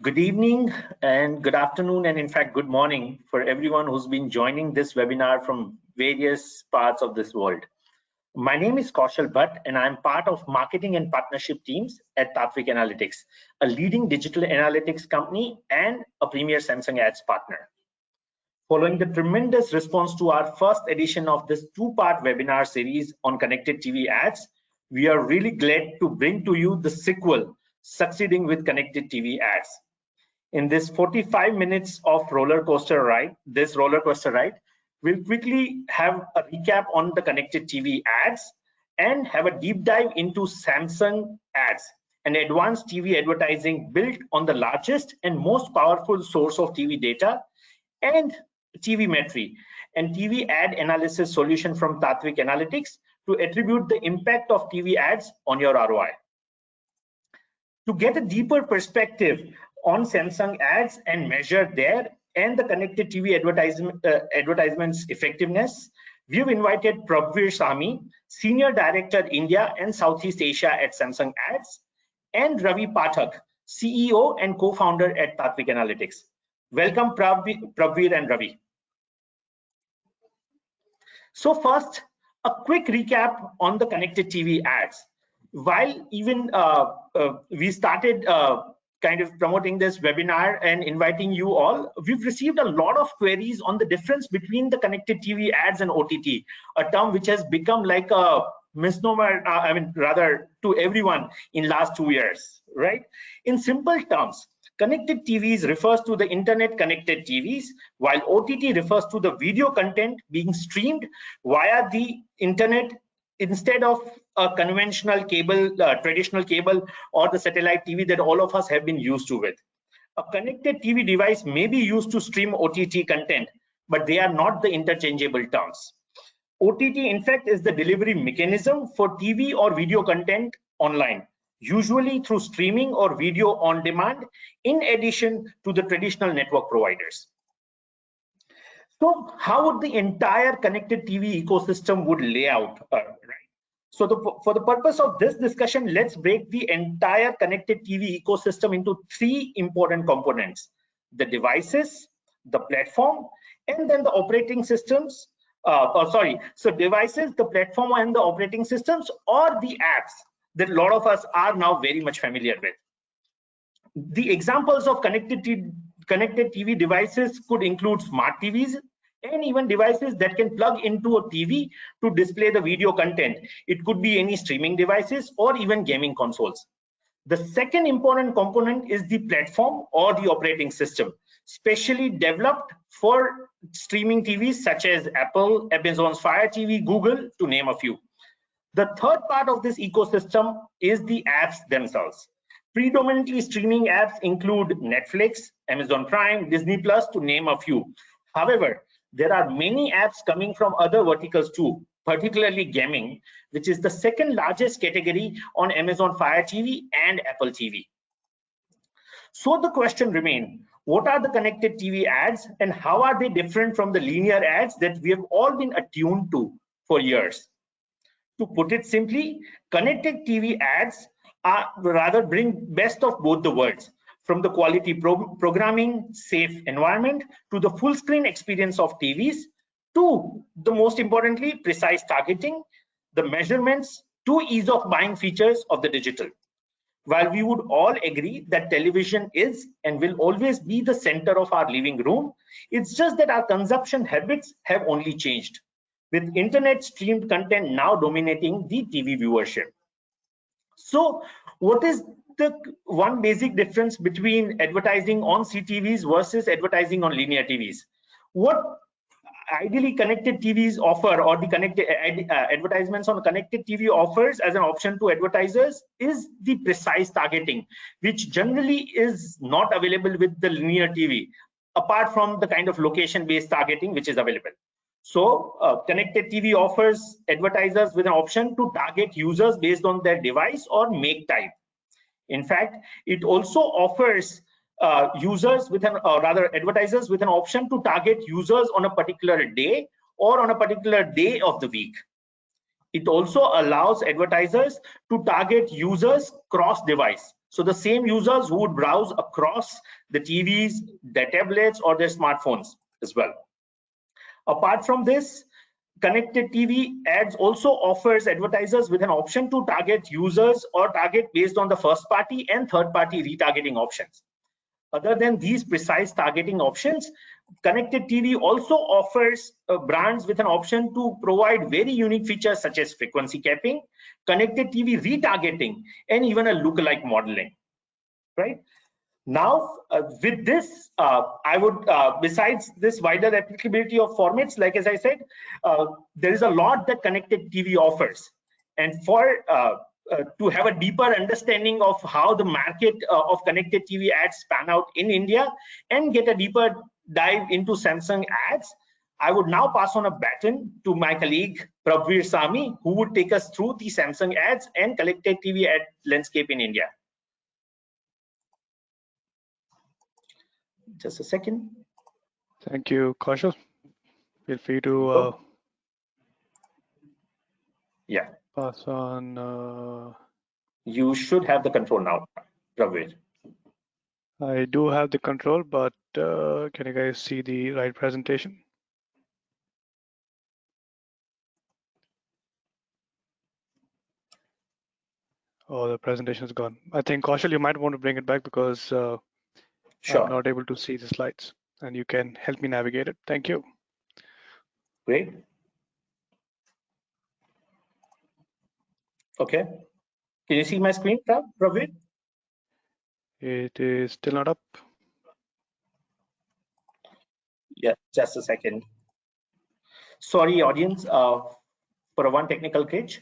Good evening and good afternoon, and in fact, good morning for everyone who's been joining this webinar from various parts of this world. My name is Kaushal Bhatt, and I'm part of marketing and partnership teams at Tatvik Analytics, a leading digital analytics company and a premier Samsung Ads partner. Following the tremendous response to our first edition of this two-part webinar series on connected TV ads, we are really glad to bring to you the sequel, Succeeding with Connected TV Ads. In this 45 minutes of roller coaster ride, we'll quickly have a recap on the connected TV ads and have a deep dive into Samsung Ads, an advanced TV advertising built on the largest and most powerful source of TV data and TVmetry and TV ad analysis solution from Tatvik Analytics to attribute the impact of TV ads on your ROI. To get a deeper perspective on Samsung Ads and measure their and the connected TV advertisements effectiveness, we've invited Prabhveer Sahmi, Senior Director India and Southeast Asia at Samsung Ads, and Ravi Pathak, CEO and co-founder at Tatvik Analytics. Welcome Prabhveer and Ravi. So first, a quick recap on the connected TV ads. While even we started kind of promoting this webinar and inviting you all, we've received a lot of queries on the difference between the connected TV ads and OTT, a term which has become like a misnomer, rather to everyone in last 2 years, right? In simple terms, connected TVs refers to the internet connected TVs, while OTT refers to the video content being streamed via the internet instead of a conventional cable, traditional cable or the satellite TV that all of us have been used to with. A connected TV device may be used to stream OTT content, but they are not the interchangeable terms. OTT, in fact, is the delivery mechanism for TV or video content online, usually through streaming or video on demand, in addition to the traditional network providers. So how would the entire connected TV ecosystem would lay out, right? So for the purpose of this discussion, let's break the entire connected TV ecosystem into 3 important components: the devices, the platform, and then the operating systems. So devices, the platform, and the operating systems, or the apps that a lot of us are now very much familiar with. The examples of connected TV devices could include smart TVs and even devices that can plug into a TV to display the video content. It could be any streaming devices or even gaming consoles. The second important component is the platform or the operating system, specially developed for streaming TVs such as Apple, Amazon's Fire TV, Google, to name a few. The third part of this ecosystem is the apps themselves. Predominantly streaming apps include Netflix, Amazon Prime, Disney Plus, to name a few. However, there are many apps coming from other verticals too, particularly gaming, which is the second largest category on Amazon Fire TV and Apple TV. So the question remains, what are the connected TV ads and how are they different from the linear ads that we have all been attuned to for years? To put it simply, connected TV ads bring best of both the worlds, from the quality programming, safe environment, to the full screen experience of TVs, to the most importantly, precise targeting, the measurements, to ease of buying features of the digital. While we would all agree that television is and will always be the center of our living room, it's just that our consumption habits have only changed, with internet streamed content now dominating the TV viewership. So what is the one basic difference between advertising on CTVs versus advertising on linear TVs? What ideally connected TVs offer, or the connected advertisements on connected TV offers as an option to advertisers, is the precise targeting, which generally is not available with the linear TV, apart from the kind of location-based targeting which is available. So connected TV offers advertisers with an option to target users based on their device or make type. In fact, it also offers advertisers with an option to target users on a particular day or on a particular day of the week. It also allows advertisers to target users cross device. So the same users who would browse across the TVs, their tablets, or their smartphones as well. Apart from this, connected TV ads also offers advertisers with an option to target users or target based on the first party and third party retargeting options. Other than these precise targeting options, connected TV also offers brands with an option to provide very unique features such as frequency capping, connected TV retargeting, and even a lookalike modeling, right? Now, with this, I would, besides this wider applicability of formats, like as I said, there is a lot that connected TV offers. And for to have a deeper understanding of how the market of connected TV ads pan out in India and get a deeper dive into Samsung ads, I would now pass on a baton to my colleague Prabhvir Sami, who would take us through the Samsung ads and connected TV ad landscape in India. Just a second. Thank you, Kaushal. Feel free to yeah, pass on. You should have the control now, Prabhvir. I do have the control, but can you guys see the right presentation? Oh, the presentation is gone. I think, Kaushal, you might want to bring it back because Sure. I'm not able to see the slides, and you can help me navigate it. Thank you. Great. Okay. Can you see my screen, Prabhvir? It is still not up. Yeah, just a second. Sorry, audience, for one technical glitch.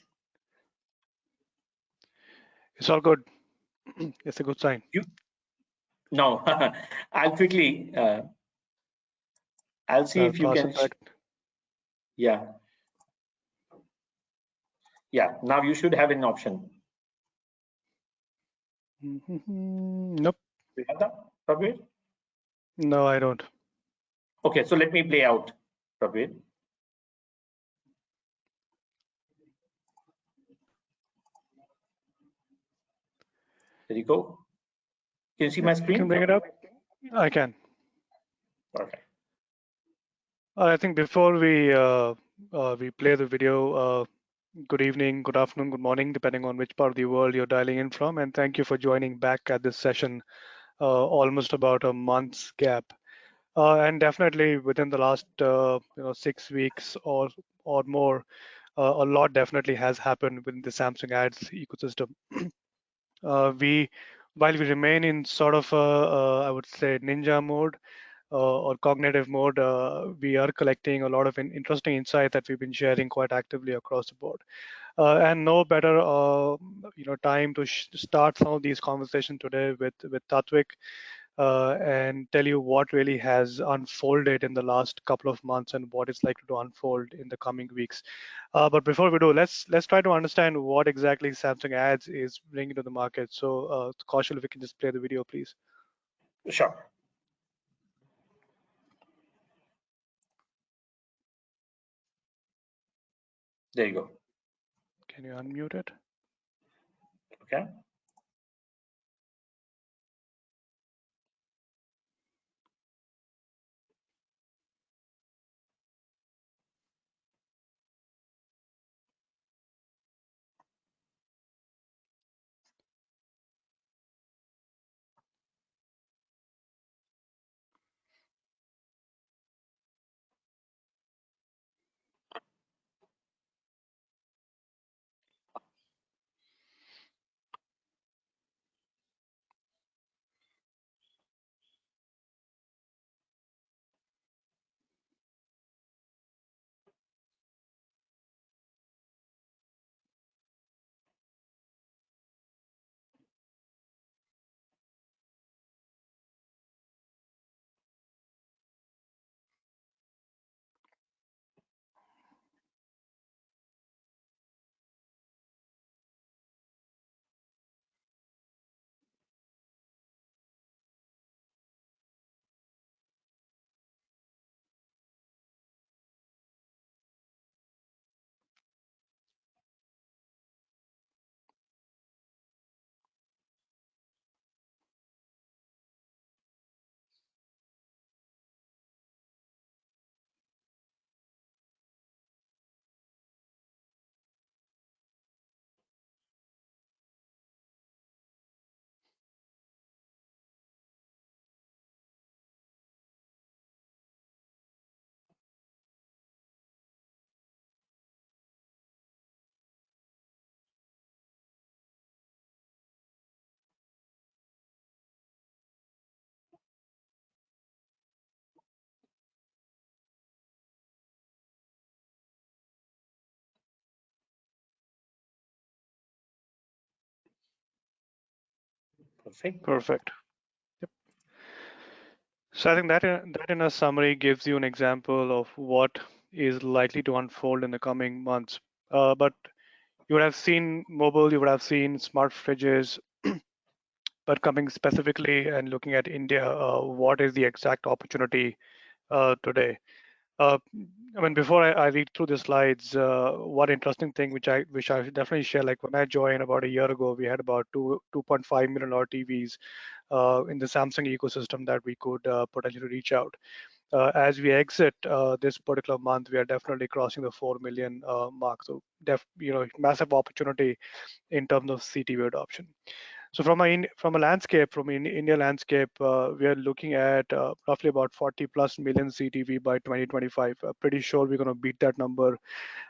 It's all good. It's a good sign. No, I'll quickly. I'll see if you can. Yeah. Yeah. Now you should have an option. Nope. Do you have that, Prabhvir? No, I don't. Okay, so let me play out, Prabhvir. There you go. Can you see my screen? Can you bring it up? I can. Perfect. I think before we play the video, good evening, good afternoon, good morning, depending on which part of the world you're dialing in from, and thank you for joining back at this session, almost about a month's gap, and definitely within the last 6 weeks or more, a lot definitely has happened within the Samsung Ads ecosystem. While we remain in sort of I would say ninja mode or cognitive mode, we are collecting a lot of interesting insight that we've been sharing quite actively across the board. And no better time to start some of these conversations today with Tatwik and tell you what really has unfolded in the last couple of months and what is likely to unfold in the coming weeks. But before we do, let's try to understand what exactly Samsung Ads is bringing to the market. So Kaushal, if we can just play the video, please. Sure. There you go. Can you unmute it? Okay. Perfect. Perfect. Yep. So I think that in a summary gives you an example of what is likely to unfold in the coming months. But you would have seen mobile, you would have seen smart fridges, but coming specifically and looking at India, what is the exact opportunity today? Uh, I mean, before I read through the slides, one interesting thing which I should definitely share. Like when I joined about a year ago, we had about 2.5 million TVs in the Samsung ecosystem that we could potentially reach out. As we exit this particular month, we are definitely crossing the 4 million mark. So, massive opportunity in terms of CTV adoption. So from a landscape, from India landscape, we are looking at roughly about 40 plus million CTV by 2025. Pretty sure we're going to beat that number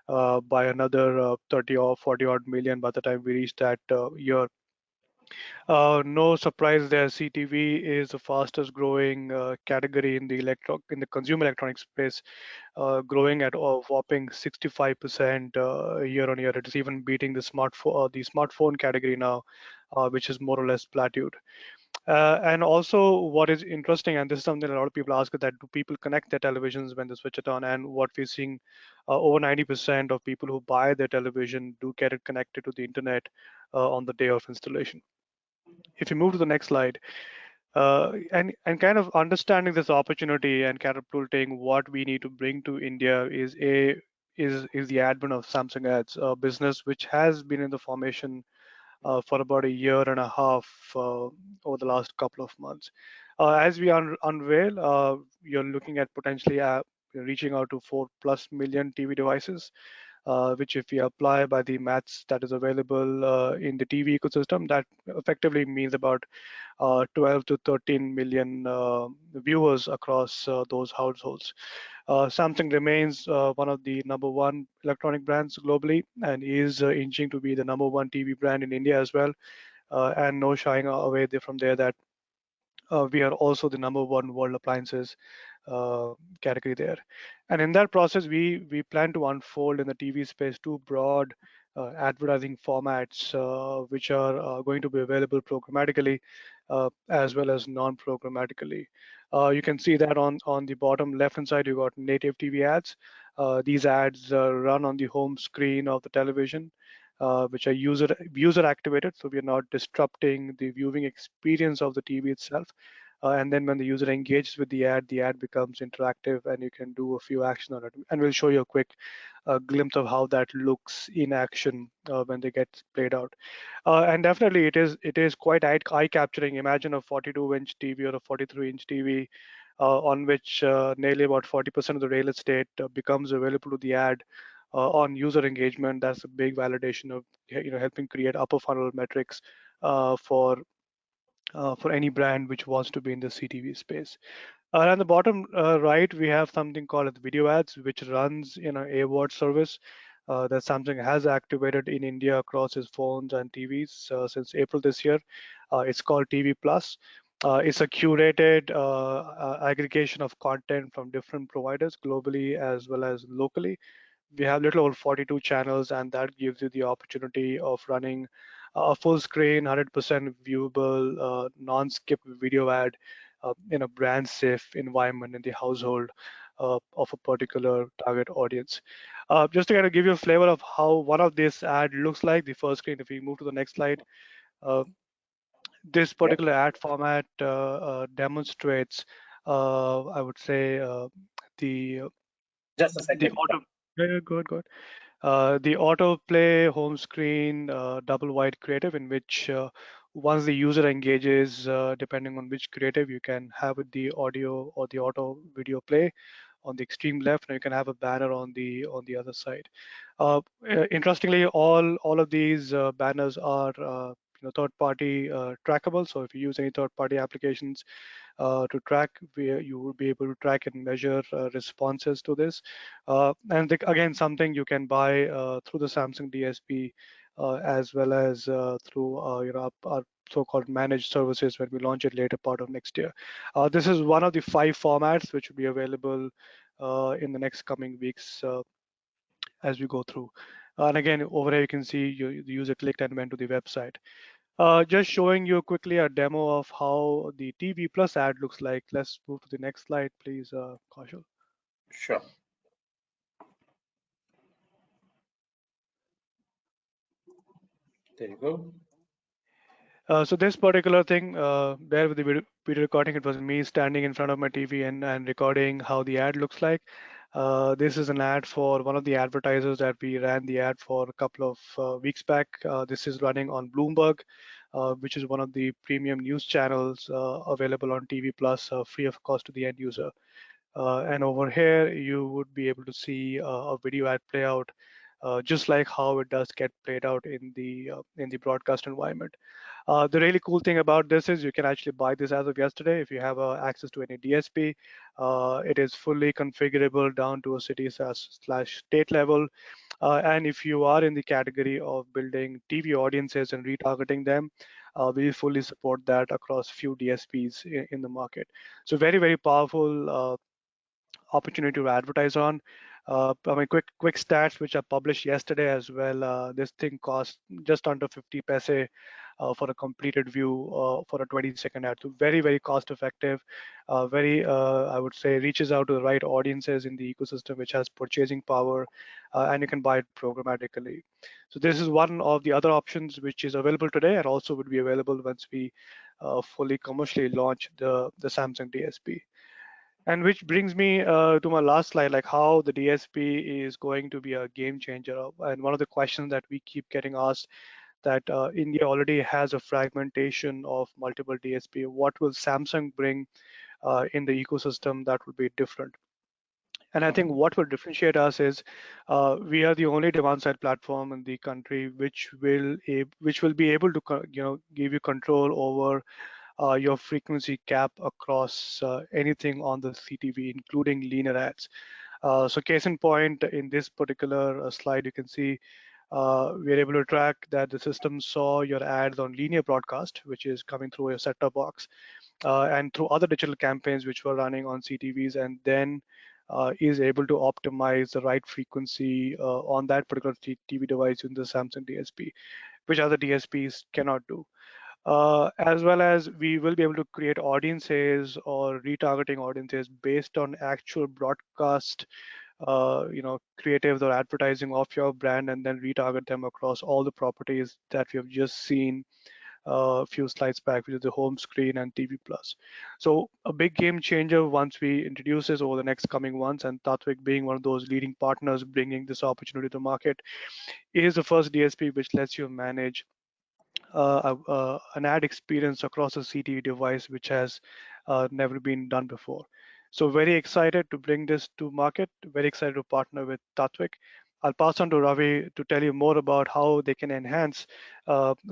by another 30 or 40 odd million by the time we reach that year. No surprise there. CTV is the fastest growing category in the consumer electronics space, growing at a whopping 65% year on year. It is even beating the smartphone category now, which is more or less plateaued. And also, what is interesting, and this is something a lot of people ask, is that do people connect their televisions when they switch it on? And what we're seeing, over 90% of people who buy their television do get it connected to the internet on the day of installation. If you move to the next slide, and kind of understanding this opportunity and catapulting what we need to bring to India is the advent of Samsung Ads, a business which has been in the formation for about a year and a half over the last couple of months. As we unveil, you're looking at potentially reaching out to 4+ million TV devices, which if we apply by the maths that is available in the TV ecosystem, that effectively means about 12 to 13 million viewers across those households. Samsung remains one of the number one electronic brands globally and is inching to be the number one TV brand in India as well. And no shying away from there that we are also the number one world appliances category there. And in that process, we plan to unfold in the TV space two broad advertising formats, which are going to be available programmatically as well as non-programmatically. You can see that on the bottom left-hand side, you got native TV ads. These ads run on the home screen of the television, which are user activated, so we are not disrupting the viewing experience of the TV itself. And then when the user engages with the ad becomes interactive, and you can do a few actions on it. And we'll show you a quick glimpse of how that looks in action when they get played out. And definitely, it is quite eye-capturing. Imagine a 42-inch TV or a 43-inch TV. On which nearly about 40% of the real estate becomes available to the ad on user engagement. That's a big validation of helping create upper funnel metrics for any brand which wants to be in the CTV space. On the bottom right, we have something called video ads, which runs in an AVOD service that Samsung has activated in India across its phones and TVs since April this year. It's called TV Plus. It's a curated aggregation of content from different providers globally as well as locally. We have little over 42 channels, and that gives you the opportunity of running a full screen, 100% viewable, non-skip video ad in a brand safe environment in the household of a particular target audience. Just to kind of give you a flavor of how one of this ad looks like, the first screen, if we move to the next slide, this particular ad format demonstrates, I would say, the Just a second. auto. Yeah, good. The autoplay home screen double wide creative, in which once the user engages, depending on which creative, you can have the audio or the auto video play on the extreme left, and you can have a banner on the other side. Interestingly, all of these banners are third-party trackable. So if you use any third-party applications to track, you will be able to track and measure responses to this. And again, something you can buy through the Samsung DSP as well as through our so-called managed services when we launch it later part of next year. This is one of the 5 formats which will be available in the next coming weeks as we go through. And again, over here you can see the user clicked and went to the website. Just showing you quickly a demo of how the TV Plus ad looks like. Let's move to the next slide, please, Kaushal. Sure. There you go. So this particular thing, there with the video recording, it was me standing in front of my TV and recording how the ad looks like. This is an ad for one of the advertisers that we ran the ad for a couple of weeks back. This is running on Bloomberg, which is one of the premium news channels available on TV Plus, free of cost to the end user. And over here, you would be able to see a video ad play out, just like how it does get played out in the broadcast environment. The really cool thing about this is you can actually buy this as of yesterday if you have access to any DSP. It is fully configurable down to a city/state level. And if you are in the category of building TV audiences and retargeting them, we fully support that across few DSPs in the market. So very, very powerful opportunity to advertise on. I mean, quick stats which are published yesterday as well. This thing costs just under 50 paise for a completed view for a 20-second ad. So very, very cost effective. Very, I would say, reaches out to the right audiences in the ecosystem, which has purchasing power, and you can buy it programmatically. So this is one of the other options which is available today, and also would be available once we fully commercially launch the Samsung DSP. And which brings me to my last slide, like how the DSP is going to be a game changer. And one of the questions that we keep getting asked that India already has a fragmentation of multiple DSP. What will Samsung bring in the ecosystem that will be different? And I think what will differentiate us is we are the only demand-side platform in the country which will be able to give you control over your frequency cap across anything on the CTV, including linear ads. So case in point, in this particular slide, you can see we're able to track that the system saw your ads on linear broadcast, which is coming through your set-top box, and through other digital campaigns which were running on CTVs, and then is able to optimize the right frequency on that particular TV device in the Samsung DSP, which other DSPs cannot do. As well as we will be able to create audiences or retargeting audiences based on actual broadcast, creatives or advertising of your brand, and then retarget them across all the properties that we have just seen a few slides back, which is the home screen and TV Plus. So a big game changer once we introduce this over the next coming months, and Tatvik being one of those leading partners bringing this opportunity to market, is the first DSP which lets you manage an ad experience across a CTV device, which has never been done before. So very excited to bring this to market, very excited to partner with Tatvik. I'll pass on to Ravi to tell you more about how they can enhance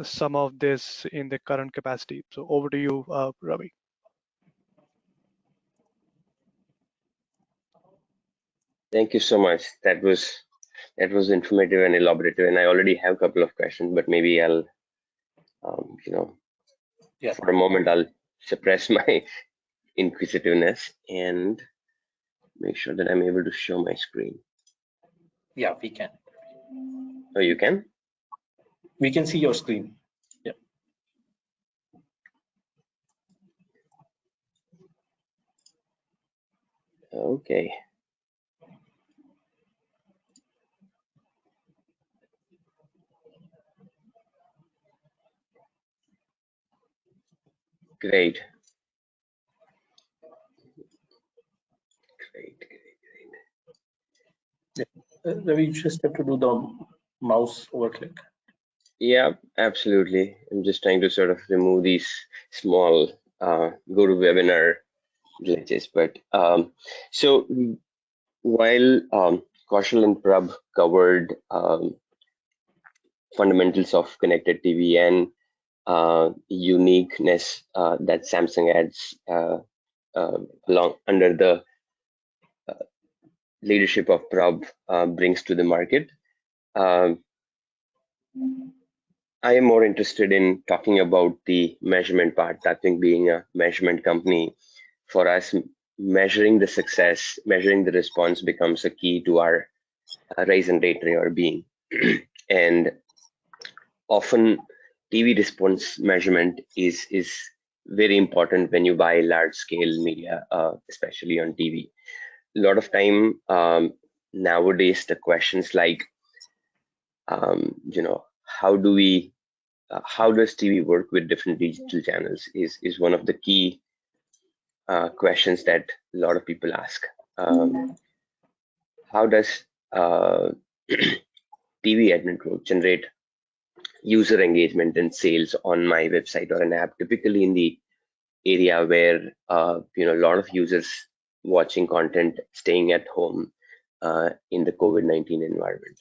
some of this in the current capacity. So over to you, Ravi. Thank you so much. That was informative and elaborative, and I already have a couple of questions, but maybe I'll, for a moment, I'll suppress my inquisitiveness and make sure that I'm able to show my screen. Yeah, we can. Oh, you can? We can see your screen. Yeah. Okay. Great. We just have to do the mouse over click. Yeah, absolutely. I'm just trying to sort of remove these small GoToWebinar glitches. But so while Kaushal and Prabh covered fundamentals of connected TV and uniqueness that Samsung adds along under the leadership of Prabh brings to the market, I am more interested in talking about the measurement part. I think being a measurement company, for us, measuring the success, measuring the response becomes a key to our rise and rate or being. And often TV response measurement is very important when you buy large scale media, especially on TV. A lot of time nowadays, the questions like, how does TV work with different digital channels is one of the key questions that a lot of people ask. How does TV ad network generate user engagement and sales on my website or an app, typically in the area where a lot of users watching content, staying at home in the COVID-19 environment.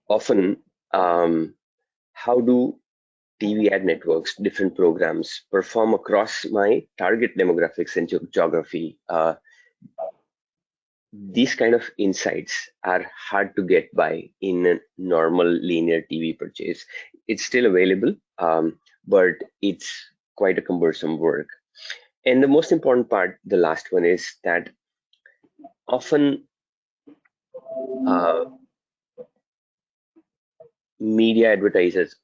Often, how do TV ad networks, different programs, perform across my target demographics and geography? These kind of insights are hard to get by in a normal linear TV purchase. It's still available, but it's quite a cumbersome work. And the most important part, the last one, is that often advertisers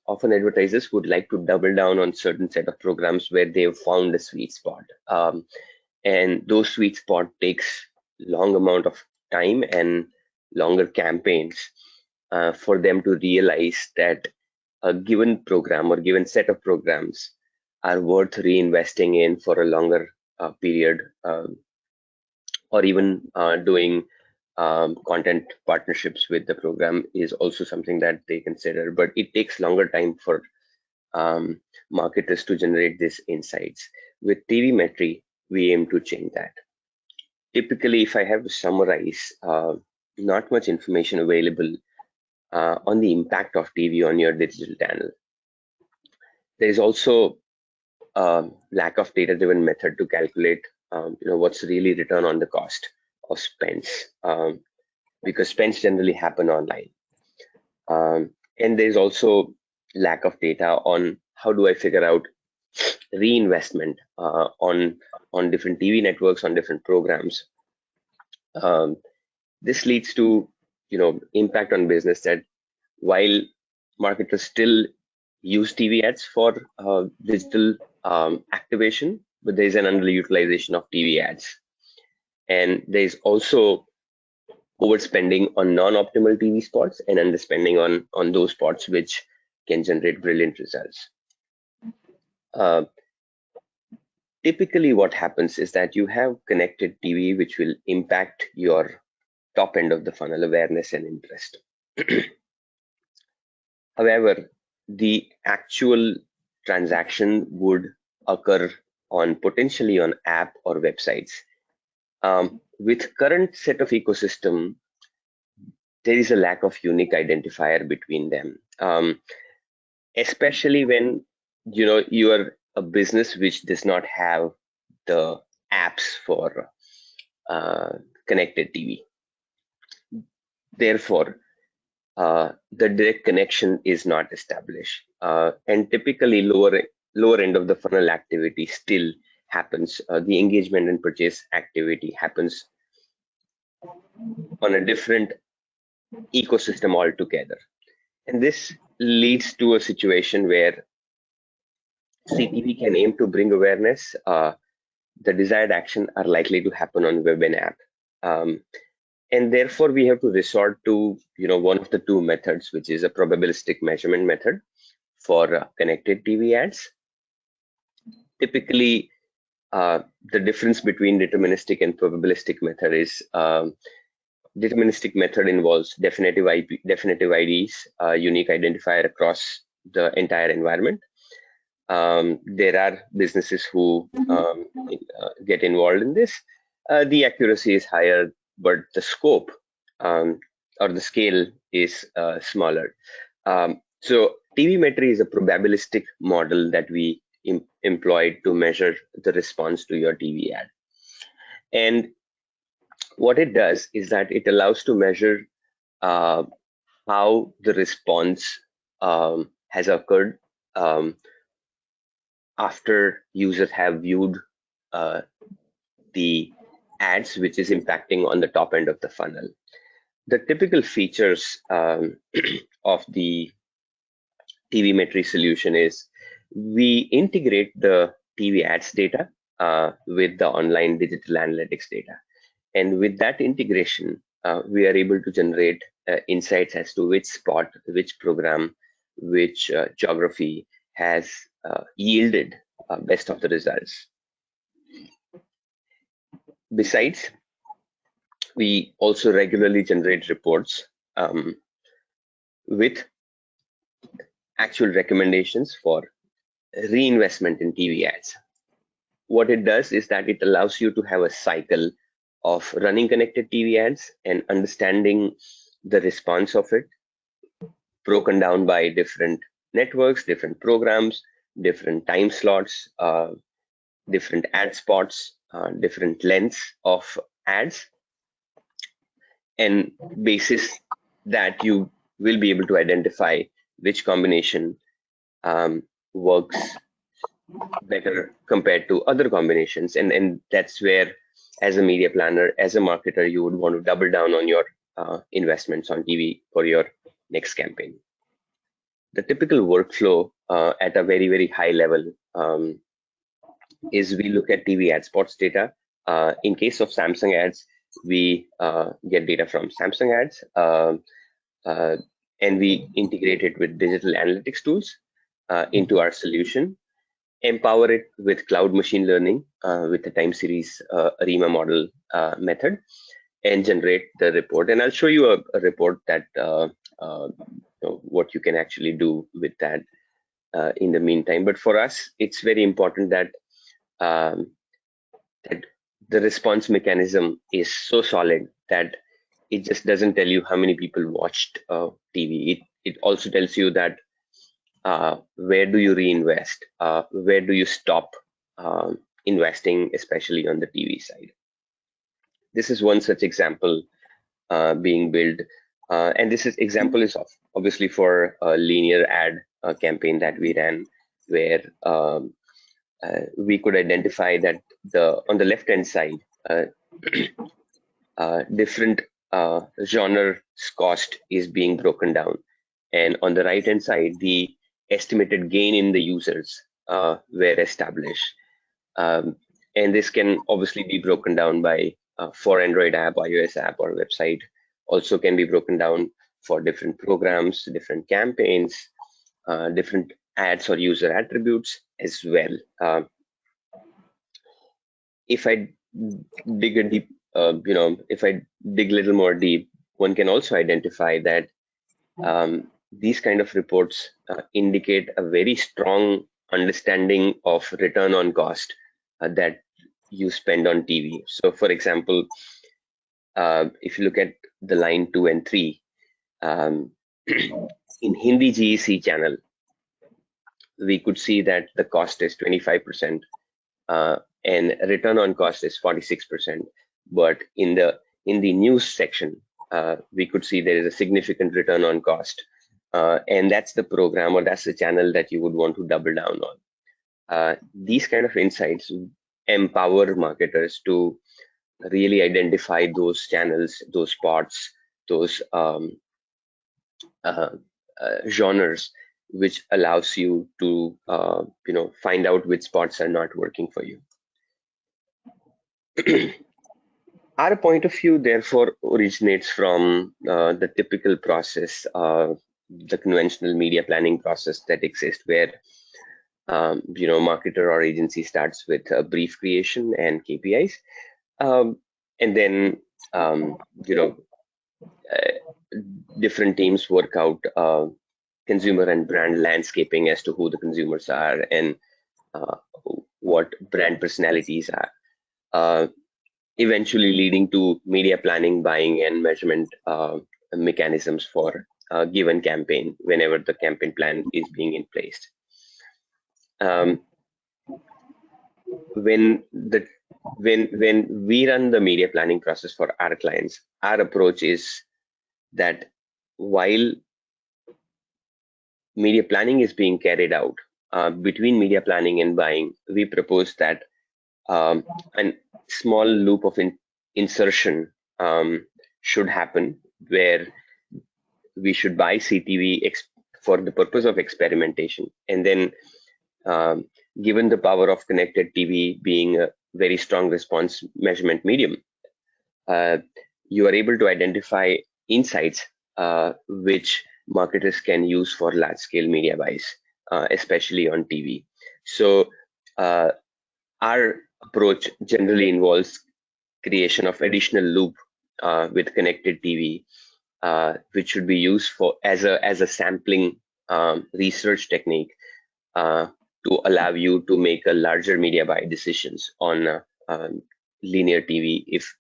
would like to double down on certain set of programs where they've found a sweet spot. And those sweet spot takes long amount of time and longer campaigns for them to realize that a given program or given set of programs are worth reinvesting in for a longer period, or even doing content partnerships with the program is also something that they consider. But it takes longer time for marketers to generate these insights. With TVmetry, we aim to change that. Typically, if I have to summarize, not much information available on the impact of TV on your digital channel. There is also a lack of data-driven method to calculate what's really return on the cost of spends, because spends generally happen online. And there's also lack of data on how do I figure out reinvestment on different TV networks, on different programs. This leads to impact on business, that while marketers still use TV ads for digital activation, but there's an underutilization of TV ads. And there's also overspending on non-optimal TV spots and underspending on those spots which can generate brilliant results. Typically what happens is that you have connected TV, which will impact your top end of the funnel, awareness and interest. However, the actual transaction would occur potentially on app or websites. With current set of ecosystem, there is a lack of unique identifier between them, especially when you are a business which does not have the apps for connected TV. Therefore, the direct connection is not established, and typically lower end of the funnel activity still happens. The engagement and purchase activity happens on a different ecosystem altogether, and this leads to a situation where CTV can aim to bring awareness. The desired action are likely to happen on web and app, and therefore we have to resort to one of the two methods, which is a probabilistic measurement method for connected TV ads. Typically, the difference between deterministic and probabilistic method is deterministic method involves definitive IDs, unique identifier across the entire environment. There are businesses who get involved in this. The accuracy is higher, but the scope or the scale is smaller. So TVmetry is a probabilistic model that we employed to measure the response to your TV ad. And what it does is that it allows to measure how the response has occurred after users have viewed the ads, which is impacting on the top end of the funnel. The typical features of the TV-Metri solution is we integrate the TV ads data with the online digital analytics data. And with that integration, we are able to generate insights as to which spot, which program, which geography has yielded best of the results. Besides, we also regularly generate reports with actual recommendations for reinvestment in TV ads. What it does is that it allows you to have a cycle of running connected TV ads and understanding the response of it, broken down by different networks, different programs, different time slots, different ad spots, different lengths of ads, and basis that you will be able to identify which combination works better compared to other combinations. And that's where, as a media planner, as a marketer, you would want to double down on your investments on TV for your next campaign. The typical workflow at a very, very high level is we look at TV ad spots data. In case of Samsung ads, we get data from Samsung ads and we integrate it with digital analytics tools into our solution, empower it with cloud machine learning with the time series ARIMA model method, and generate the report. And I'll show you a report that what you can actually do with that in the meantime. But for us, it's very important that that the response mechanism is so solid that it just doesn't tell you how many people watched TV. It also tells you that where do you reinvest, where do you stop investing, especially on the TV side. This is one such example being built, and this example is obviously for a linear ad campaign that we ran, where we could identify that on the left hand side different genre cost is being broken down, and on the right hand side the estimated gain in the users were established, and this can obviously be broken down by for Android app, iOS app, or website. Also can be broken down for different programs, different campaigns, different ads or user attributes as well. If I dig a deep, if I dig a little more deep, one can also identify that these kind of reports indicate a very strong understanding of return on cost that you spend on TV. So for example, if you look at the line 2 and 3, in Hindi GEC channel, we could see that the cost is 25% and return on cost is 46%. But in the news section, we could see there is a significant return on cost, and that's the program or that's the channel that you would want to double down on. These kind of insights empower marketers to really identify those channels, those spots, those genres, which allows you to find out which spots are not working for you. Our point of view, therefore, originates from the typical process, the conventional media planning process that exists, where marketer or agency starts with a brief creation and KPIs, and then different teams work out consumer and brand landscaping as to who the consumers are and what brand personalities are, eventually leading to media planning, buying, and measurement mechanisms for a given campaign whenever the campaign plan is being in place. When we run the media planning process for our clients, our approach is that while media planning is being carried out, between media planning and buying, we propose that a small loop of insertion should happen, where we should buy CTV for the purpose of experimentation. And then given the power of connected TV being a very strong response measurement medium, you are able to identify insights which marketers can use for large-scale media buys, especially on TV. So our approach generally involves creation of additional loop with connected TV, which should be used for as a sampling research technique to allow you to make a larger media buy decisions on linear TV if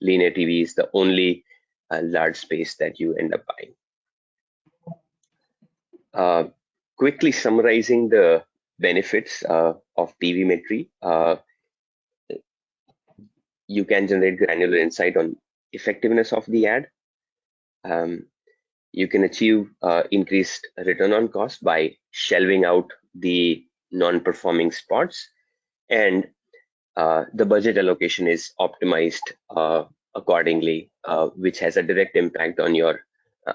linear TV is the only large space that you end up buying. Quickly summarizing the benefits of TVmetry, you can generate granular insight on effectiveness of the ad. You can achieve increased return on cost by shelving out the non-performing spots, and the budget allocation is optimized accordingly, which has a direct impact on your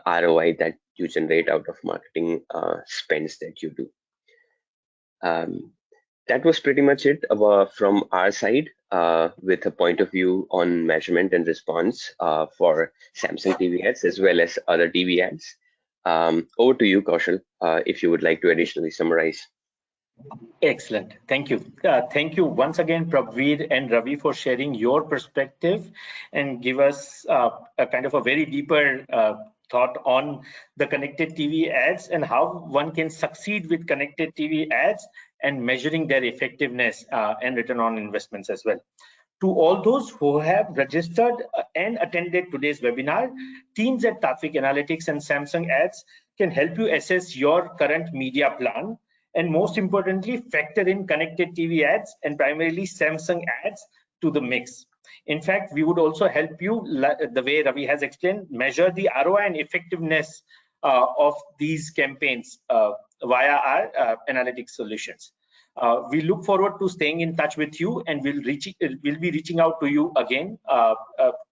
ROI that you generate out of marketing spends that you do. That was pretty much it from our side with a point of view on measurement and response for Samsung TV ads as well as other TV ads. Over to you, Kaushal, if you would like to additionally summarize. Excellent. Thank you. Thank you once again, Prabhveer and Ravi, for sharing your perspective and give us a kind of a very deeper thought on the connected TV ads and how one can succeed with connected TV ads and measuring their effectiveness and return on investments as well. To all those who have registered and attended today's webinar, teams at Tatvik Analytics and Samsung Ads can help you assess your current media plan, and most importantly, factor in connected TV ads and primarily Samsung ads to the mix. In fact, we would also help you, the way Ravi has explained, measure the ROI and effectiveness of these campaigns via our analytics solutions. We look forward to staying in touch with you, and we'll be reaching out to you again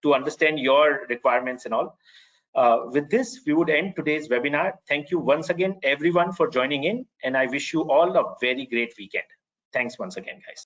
to understand your requirements and all. With this, we would end today's webinar. Thank you once again, everyone, for joining in, and I wish you all a very great weekend. Thanks once again, guys.